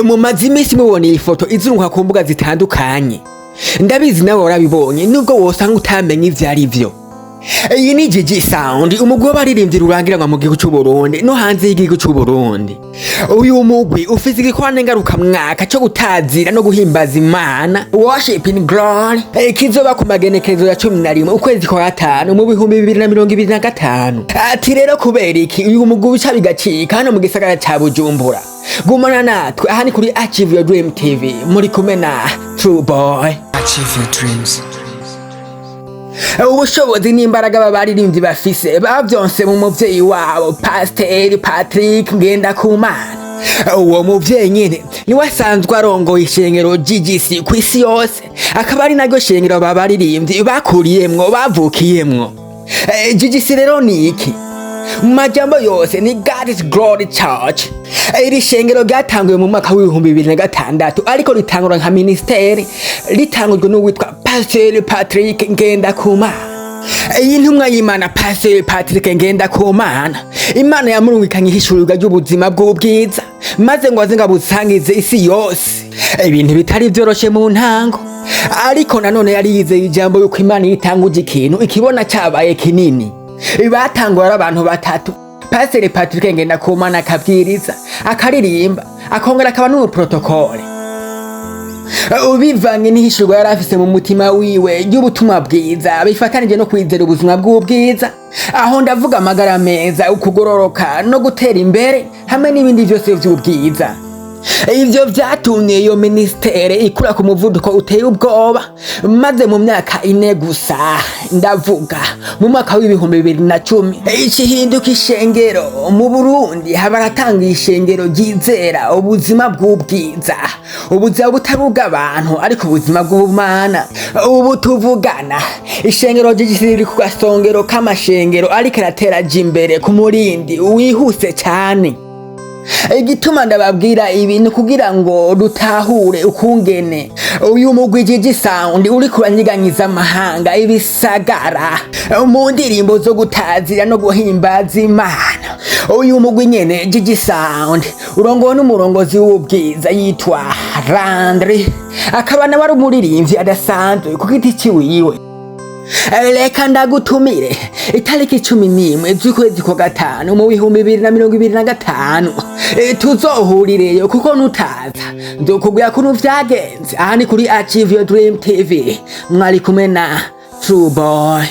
Mu mazimisi mubona iyi foto izunguka ku mbuga zitandukanye. Ndabizi nawe warabibonye nubwo wosanga utamenye ivyo ari vyo. Iyi ni Gigi Sound, umugwi w'abaririmbyi rurangiranwa mu gihugu cy'u Burundi no hanze y'igihugu cy'u Burundi. Uyu mugwi ufise igikorane ngaruka mwaka cyo gutazira no guhimbaza Imana, Worship in Glory, kizoba ku magenekerezo ya 11 ukwezi kwa 5 mu 2025. Ati rero kubera iki uyu mugwi uca bigacika hano mu gisagara ca Bujumbura? Gumana natwe aha ni kuri Achieve Your Dream TV, muri kumwe na True Boy. Achieve your dreams. Ubushobozi n'imbaraga babaririmbyi bafise bavyonse mu muvyeyi wabo Pasteur Ngendakumana. Uwo muvyeyi nyene niwe asanzwe arongoye ishengero GGC kw'isi yose, akaba ari naryo shengero babaririmbyi bakuriyemwo bavukiyemwo. GGC rero ni iki? Mu majambo yose ni God's Glory Church. Iri shengero ryatanguye mu mwaka w'2006 ariko ritangura nka ministeri, ritangujwe n'uwitwa Pasteur Ngendakumana. Iyi ntumwa y'Imana Pasteur Ngendakumana, Imana yamurungikanye ihishurirwa ry'ubuzima bw'ubwiza maze ngo aze ngabusangize isi yose. Ibintu bitari vyoroshe mu ntango, ariko nanone yari yizeye ijambo yuko Imana yitanguje ikintu ikibona cabaye kinini. Batangwa ari abantu batatu: Pasteur Ngendakumana akabwiriza, akaririmba, akongera akaba n'umuprotokole. Ubivanye n'ihishurwa yari afise mu mutima wiwe ry'ubutumwa bwiza bifatanije no kwizera ubuzima bw'ubwiza, aho ndavuga amagara meza, ukugororoka no gutera imbere hamwe n'ibindi vyose vy'ubwiza. Ivyo vyatumye iyo ministere ikura ku muvuduko uteye ubwoba, maze mu myaka 4 gusa, ndavuga mu mwaka w'2010 ikihinduka ishengero mu Burundi. Habaratanga ishengero ryizera ubuzima bw'ubwiza, ubuzima butaruga abantu ariko ubuzima bw'Imana. Ubu tuvugana ishengero ry'Igisirikare ku gasongero k'amashengero ariko arateraje imbere ku murindi wihuse cyane. Igituma ndababwira ibintu kugira ngo dutahure ukungene uyu mugwi Gigi Sound uri kuranyiganyiza amahanga ibisagara mu ndirimbo zo gutazira no guhimbaza Imana. Uyu mugwi nyene Gigi Sound urongowe n'umurongozi w'ubwiza yitwa Randri, akaba nawe ari umuririmbyi adasanzwe ku giti ciwiwe. Reka ndagutumire itariki 11 z'ukwezi kwa 5 mu 2025 tuzohurireyo, kuko nutaza ndokubwira ko vyagenze. Aha ni kuri Achieve Your Dream TV, mwari kumwe na True Boy.